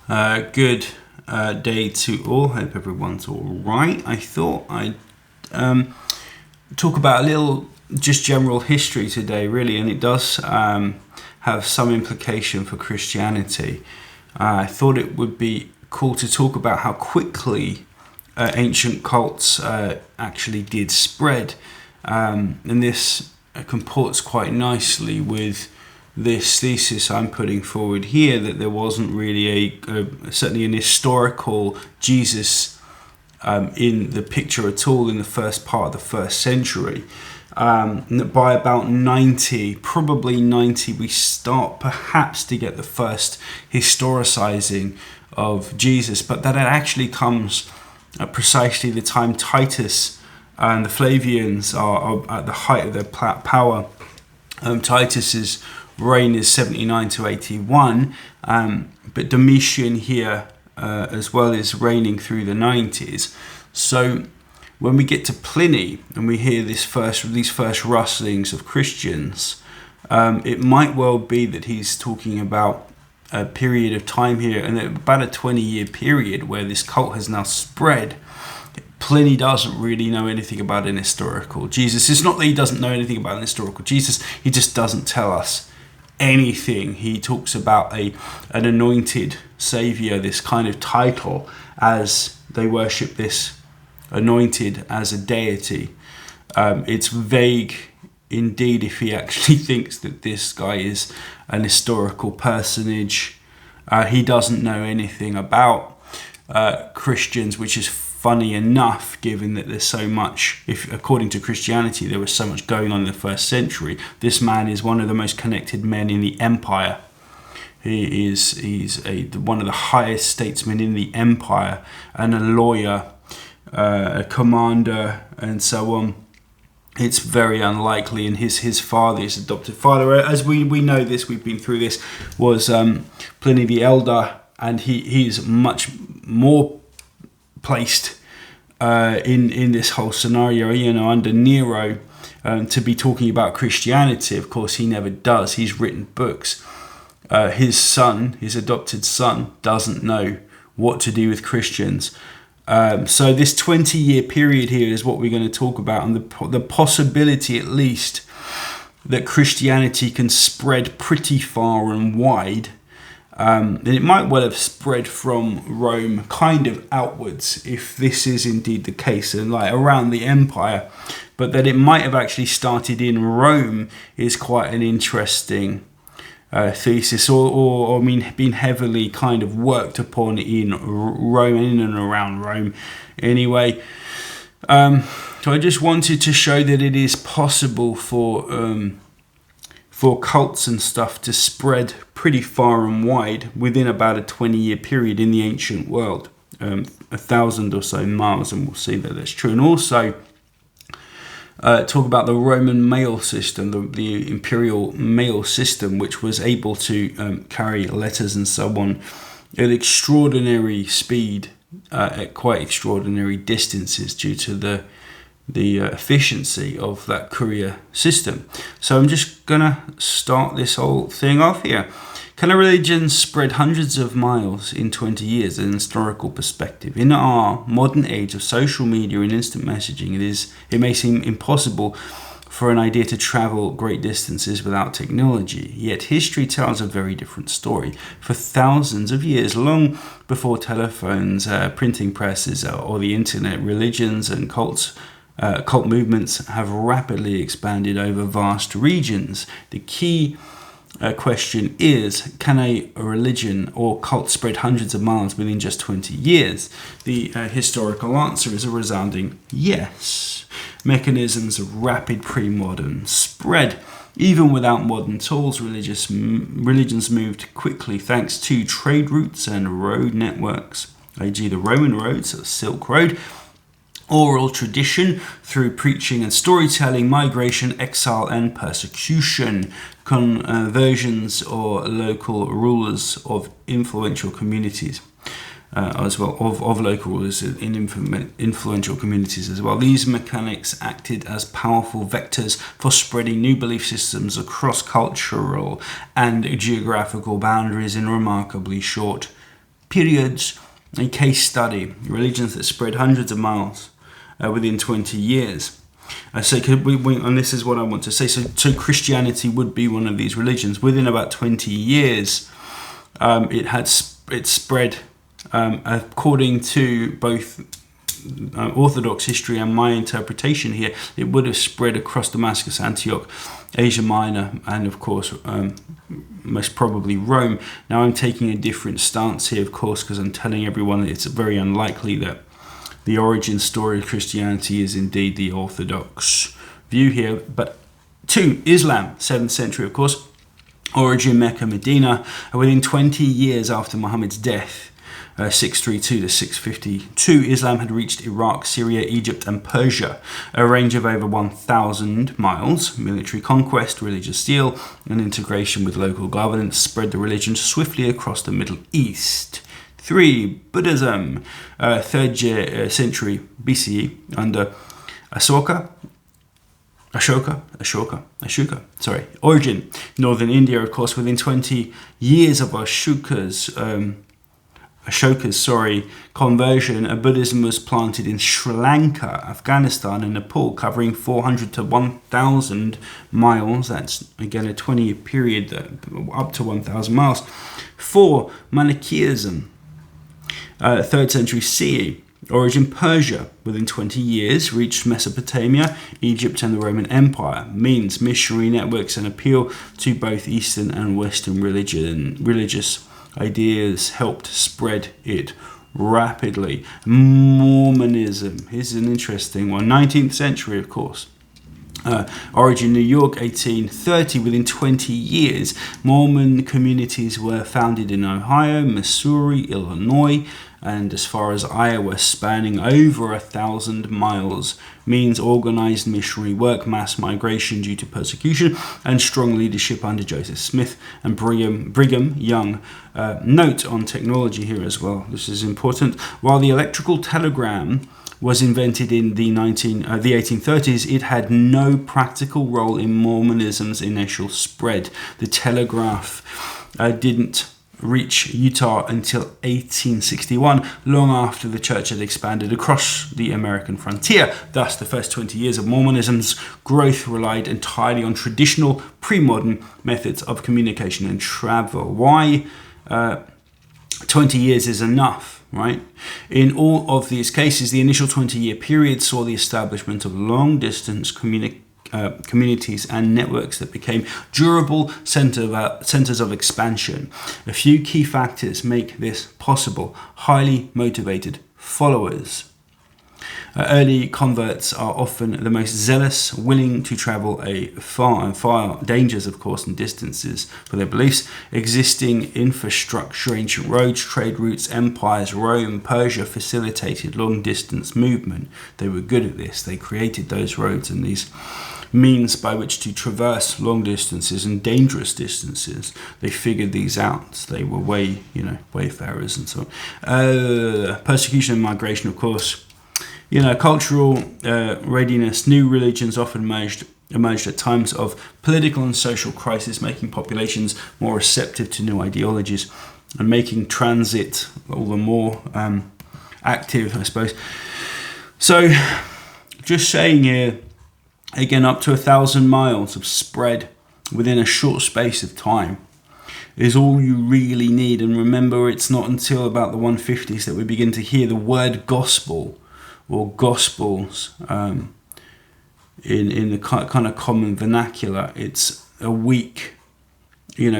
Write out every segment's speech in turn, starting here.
Good day to all. Hope everyone's all right. I thought I'd talk about a little just general history today, really, and it does have some implication for Christianity. I thought it would be cool to talk about how quickly ancient cults actually did spread, and this comports quite nicely with this thesis I'm putting forward here, that there wasn't really certainly an historical Jesus in the picture at all in the first part of the first century. By about 90, probably 90, we start perhaps to get the first historicizing of Jesus, but that it actually comes at precisely the time Titus and the Flavians are at the height of their power. Titus's reign is 79 to 81, but Domitian here as well is reigning through the 90s. So when we get to Pliny and we hear these first rustlings of Christians, it might well be that he's talking about a period of time here, and about a 20-year period where this cult has now spread. Pliny doesn't really know anything about an historical Jesus. It's not that he doesn't know anything about an historical Jesus, he just doesn't tell us anything. He talks about an anointed savior, this kind of title, as they worship this anointed as a deity. It's vague indeed if he actually thinks that this guy is an historical personage. He doesn't know anything about Christians, which is funny enough, given that there's so much, if according to Christianity there was so much going on in the first century. This man is one of the most connected men in the empire. He's one of the highest statesmen in the empire, and a lawyer, a commander, and so on. It's very unlikely, and his father, his adopted father, as we know this, we've been through this, was Pliny the Elder, and he's much more placed in this whole scenario, under Nero, to be talking about Christianity. Of course, he never does. He's written books. His son, his adopted son, doesn't know what to do with Christians. So this 20-year period here is what we're going to talk about, and the possibility, at least, that Christianity can spread pretty far and wide. And it might well have spread from Rome kind of outwards, if this is indeed the case, and like around the empire. But that it might have actually started in Rome is quite an interesting thesis, or been heavily kind of worked upon in Rome, in and around Rome anyway. So I just wanted to show that it is possible for cults and stuff to spread pretty far and wide within about a 20-year period in the ancient world, 1,000 or so miles, and we'll see that that's true. And also talk about the Roman mail system, the Imperial mail system, which was able to carry letters and so on at extraordinary speed, at quite extraordinary distances, due to the efficiency of that courier system. So I'm just gonna start this whole thing off here. Can a religion spread hundreds of miles in 20 years in an historical perspective? In our modern age of social media and instant messaging, it may seem impossible for an idea to travel great distances without technology. Yet history tells a very different story. For thousands of years, long before telephones, printing presses, or the internet, religions and cult movements have rapidly expanded over vast regions. The key question is, can a religion or cult spread hundreds of miles within just 20 years? The historical answer is a resounding yes. Mechanisms of rapid pre-modern spread. Even without modern tools, religions moved quickly thanks to trade routes and road networks, e.g. the Roman roads, the Silk Road, oral tradition through preaching and storytelling, migration, exile and persecution, conversions or local rulers of influential communities, as well of local rulers in influential communities as well. These mechanics acted as powerful vectors for spreading new belief systems across cultural and geographical boundaries in remarkably short periods, a case study, religions that spread hundreds of miles within 20 years. And this is what I want to say. So Christianity would be one of these religions. Within about 20 years, it spread, according to both Orthodox history and my interpretation here, it would have spread across Damascus, Antioch, Asia Minor, and of course, most probably Rome. Now, I'm taking a different stance here, of course, because I'm telling everyone that it's very unlikely that the origin story of Christianity is indeed the Orthodox view here. But 2, Islam, 7th century, of course, origin Mecca, Medina, within 20 years after Muhammad's death. 632 to 652, Islam had reached Iraq, Syria, Egypt and Persia, a range of over 1,000 miles. Military conquest, religious zeal and integration with local governance spread the religion swiftly across the Middle East. 3, Buddhism, 3rd century BCE under Ashoka. Origin, northern India, of course, within 20 years of Ashoka's conversion, Buddhism was planted in Sri Lanka, Afghanistan and Nepal, covering 400 to 1,000 miles. That's, again, a 20-year period, up to 1,000 miles. 4, Manichaeism, 3rd century CE. Origin Persia, within 20 years, reached Mesopotamia, Egypt and the Roman Empire. Means missionary networks and appeal to both Eastern and Western religious ideas helped spread it rapidly. Mormonism, here's an interesting one, 19th century, of course. Origin New York, 1830. Within 20 years, Mormon communities were founded in Ohio, Missouri, Illinois, and as far as Iowa, spanning over 1,000 miles. Means organized missionary work, mass migration due to persecution, and strong leadership under Joseph Smith and Brigham Young. Note on technology here as well, this is important. While the electrical telegram was invented in the 1830s, it had no practical role in Mormonism's initial spread. The telegraph didn't reach Utah until 1861, long after the church had expanded across the American frontier. Thus, the first 20 years of Mormonism's growth relied entirely on traditional pre-modern methods of communication and travel. Why 20 years is enough, right? In all of these cases, the initial 20-year period saw the establishment of long-distance communities and networks that became durable centers of expansion. A few key factors make this possible. Highly motivated followers. Early converts are often the most zealous, willing to travel far dangers, of course, and distances for their beliefs. Existing infrastructure, ancient roads, trade routes, empires, Rome, Persia facilitated long-distance movement. They were good at this. They created those roads and these means by which to traverse long distances and dangerous distances. They figured these out. They were wayfarers and so on. Persecution and migration, of course. Cultural readiness. New religions often emerged at times of political and social crisis, making populations more receptive to new ideologies and making transit all the more active, I suppose. So, just saying here, again, up to 1,000 miles of spread within a short space of time is all you really need. And remember, it's not until about the 150s that we begin to hear the word gospel or gospels in the kind of common vernacular. It's a week,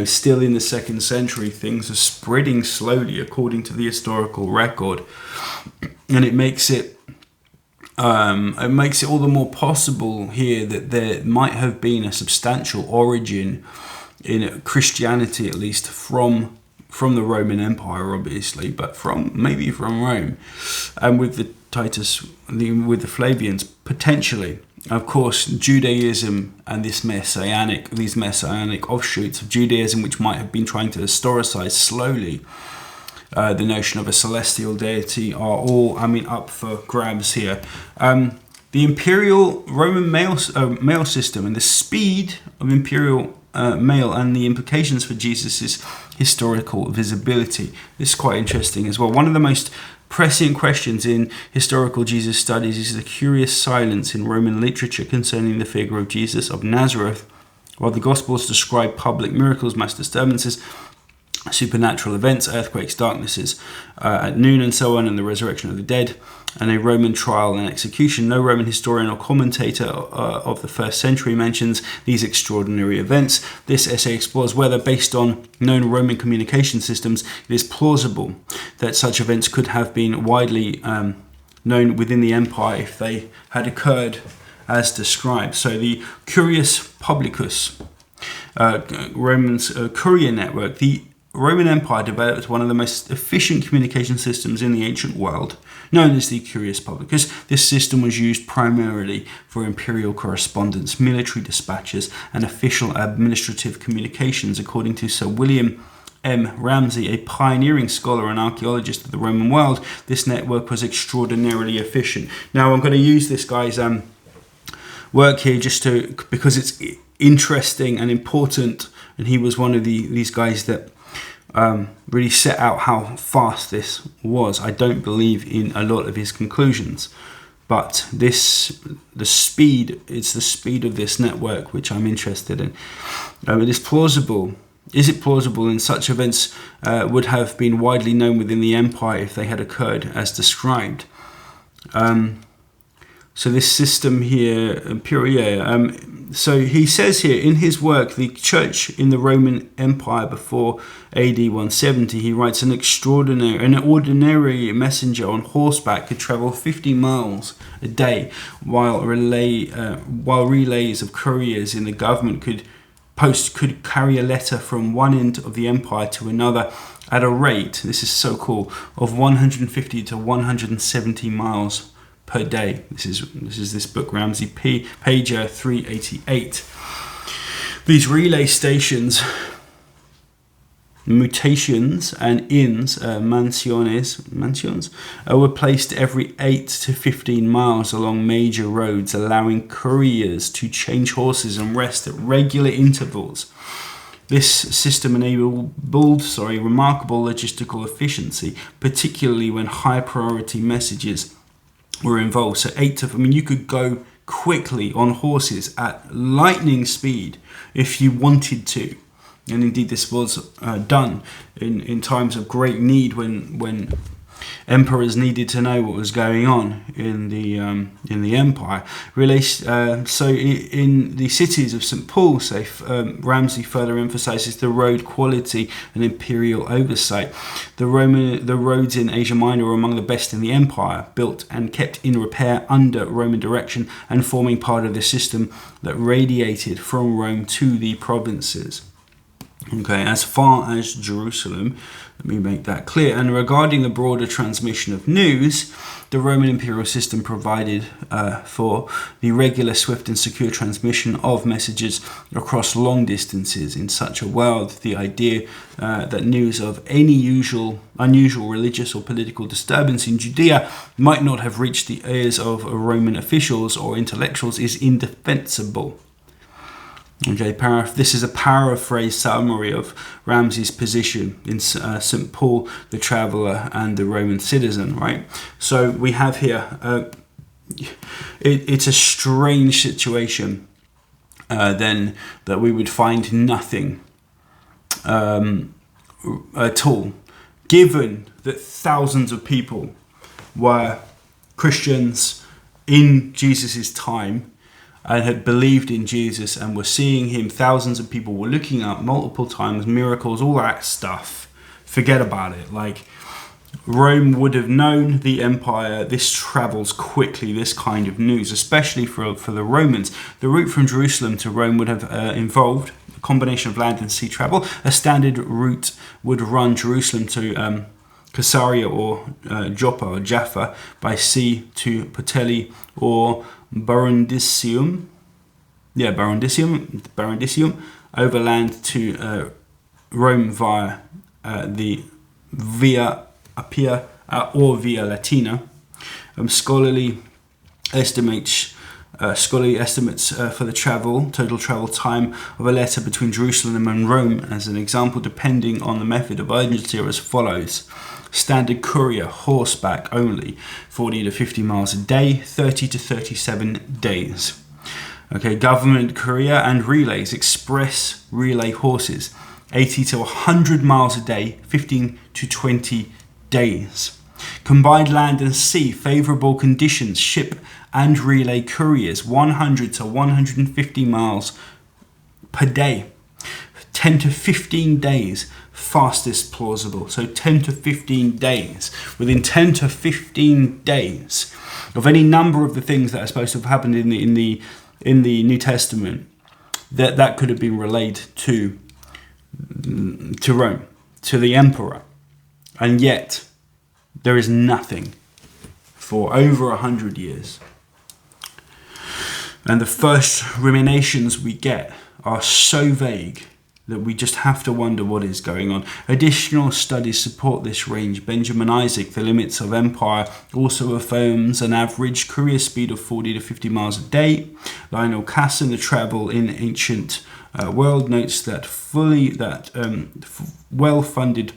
still in the 2nd century, things are spreading slowly according to the historical record. And it makes it all the more possible here that there might have been a substantial origin in Christianity, at least from the Roman Empire, obviously, but maybe from Rome, and with the Flavians potentially. Of course, Judaism and these messianic offshoots of Judaism, which might have been trying to historicize slowly the notion of a celestial deity, are all, up for grabs here. The Imperial Roman mail system and the speed of Imperial male and the implications for Jesus' historical visibility. This is quite interesting as well. One of the most prescient questions in historical Jesus studies is the curious silence in Roman literature concerning the figure of Jesus of Nazareth. While the Gospels describe public miracles, mass disturbances, supernatural events, earthquakes, darknesses at noon and so on, and the resurrection of the dead, and a Roman trial and execution, no Roman historian or commentator of the first century mentions these extraordinary events. This essay explores whether, based on known Roman communication systems, it is plausible that such events could have been widely known within the empire if they had occurred as described. So the Curious Publicus, Roman's Courier network, the Roman Empire developed one of the most efficient communication systems in the ancient world, known as the Curious Publicus. This system was used primarily for imperial correspondence, military dispatches, and official administrative communications, according to Sir William M. Ramsay, a pioneering scholar and archaeologist of the Roman world. This network was extraordinarily efficient. Now, I'm going to use this guy's work here because it's interesting and important, and he was one of these guys that really set out how fast this was. I don't believe in a lot of his conclusions, but it's the speed of this network which I'm interested in. It is plausible. Is it plausible in such events would have been widely known within the empire if they had occurred as described? So this system here, Imperial, so he says here in his work, the church in the Roman Empire before AD 170, he writes, an ordinary messenger on horseback could travel 50 miles a day, while relays of couriers in the government could carry a letter from one end of the empire to another at a rate, this is so cool, of 150 to 170 miles per day. This is this book, Ramsay, page 388. These relay stations, mutations and inns, mansions, were placed every 8 to 15 miles along major roads, allowing couriers to change horses and rest at regular intervals. This system enabled remarkable logistical efficiency, particularly when high priority messages were involved. So you could go quickly on horses at lightning speed if you wanted to. And indeed this was done in times of great need when emperors needed to know what was going on in the empire. So in the cities of St. Paul, Ramsay further emphasizes the road quality and imperial oversight. The roads in Asia Minor were among the best in the empire, built and kept in repair under Roman direction and forming part of the system that radiated from Rome to the provinces. Okay, as far as Jerusalem, let me make that clear. And regarding the broader transmission of news, the Roman imperial system provided for the regular, swift and secure transmission of messages across long distances. In such a world, the idea that news of any unusual religious or political disturbance in Judea might not have reached the ears of Roman officials or intellectuals is indefensible. Okay, this is a paraphrase summary of Ramsay's position in St. Paul, the traveller and the Roman citizen, right? So we have here, it's a strange situation then that we would find nothing at all, given that thousands of people were Christians in Jesus' time and had believed in Jesus and were seeing him. Thousands of people were looking up multiple times, miracles, all that stuff. Forget about it. Like, Rome would have known the empire. This travels quickly, this kind of news, especially for the Romans. The route from Jerusalem to Rome would have involved a combination of land and sea travel. A standard route would run Jerusalem to Caesarea or Jaffa by sea to Puteoli or Brundisium, overland to Rome via the Via Appia or Via Latina. Scholarly estimates scholarly estimates for the total travel time of a letter between Jerusalem and Rome, as an example, depending on the method of urgency, are as follows. Standard courier, horseback only, 40 to 50 miles a day, 30 to 37 days. Okay, government courier and relays, express relay horses, 80 to 100 miles a day, 15 to 20 days. Combined land and sea, favourable conditions, ship and relay couriers, 100 to 150 miles per day, 10 to 15 days, fastest plausible. So 10 to 15 days. Within 10 to 15 days of any number of the things that are supposed to have happened in the New Testament, that could have been relayed to Rome, to the emperor, and yet there is nothing for over 100 years. And the first ruminations we get are so vague that we just have to wonder what is going on. Additional studies support this range. Benjamin Isaac, The Limits of Empire, also affirms an average courier speed of 40 to 50 miles a day. Lionel Casson, The Travel in Ancient World, notes that well-funded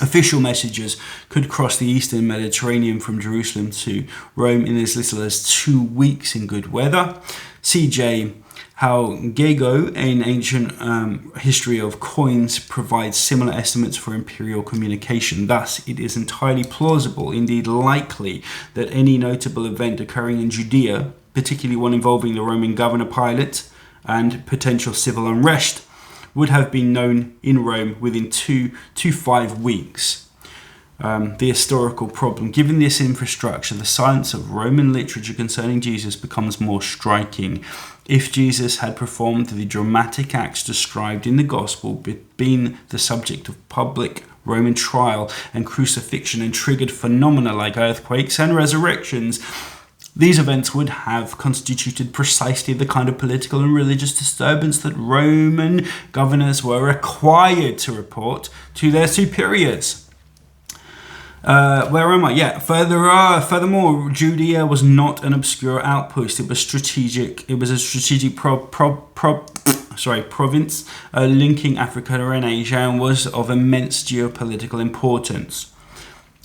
official messengers could cross the eastern Mediterranean from Jerusalem to Rome in as little as 2 weeks in good weather. C.J. Gego, in Ancient History of Coins, provides similar estimates for imperial communication. Thus, it is entirely plausible, indeed likely, that any notable event occurring in Judea, particularly one involving the Roman governor Pilate and potential civil unrest, would have been known in Rome within 2 to 5 weeks. The historical problem. Given this infrastructure, the science of Roman literature concerning Jesus becomes more striking. If Jesus had performed the dramatic acts described in the Gospel, been the subject of public Roman trial and crucifixion, and triggered phenomena like earthquakes and resurrections, these events would have constituted precisely the kind of political and religious disturbance that Roman governors were required to report to their superiors. Where am I? Yeah. Furthermore, Judea was not an obscure outpost. It was strategic. It was a strategic province linking Africa and Asia, and was of immense geopolitical importance.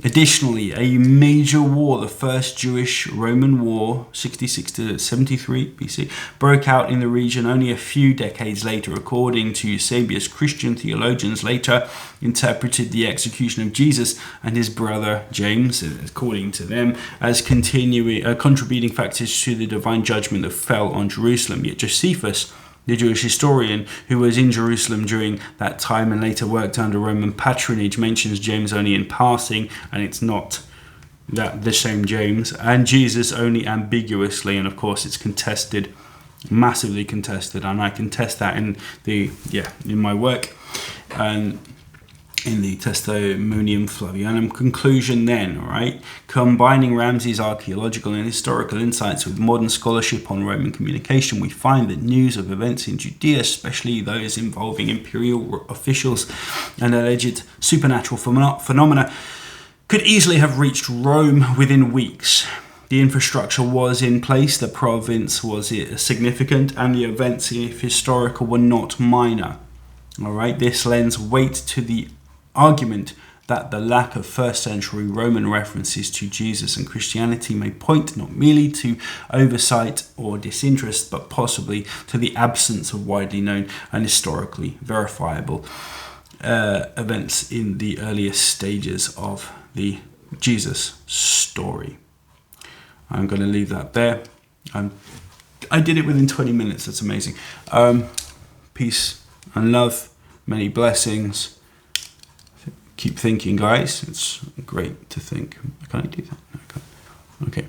Additionally, a major war, the First Jewish-Roman War, 66 to 73 BC, broke out in the region only a few decades later. According to Eusebius, Christian theologians later interpreted the execution of Jesus and his brother James, according to them, as contributing factors to the divine judgment that fell on Jerusalem. Yet Josephus, the Jewish historian who was in Jerusalem during that time and later worked under Roman patronage, mentions James only in passing, and it's not the same James, and Jesus only ambiguously, and of course it's contested, massively contested, and I contest that in my work and in the Testimonium Flavianum. Conclusion then, all right, combining Ramsey's archaeological and historical insights with modern scholarship on Roman communication, we find that news of events in Judea, especially those involving imperial officials and alleged supernatural phenomena, could easily have reached Rome within weeks. The infrastructure was in place, the province was significant, and the events, if historical, were not minor. All right, this lends weight to the argument that the lack of first century Roman references to Jesus and Christianity may point not merely to oversight or disinterest, but possibly to the absence of widely known and historically verifiable events in the earliest stages of the Jesus story. I'm going to leave that there. I did it within 20 minutes. That's amazing. Peace and love. Many blessings. Keep thinking, guys. It's great to think. Can I do that? No, I can't. Okay.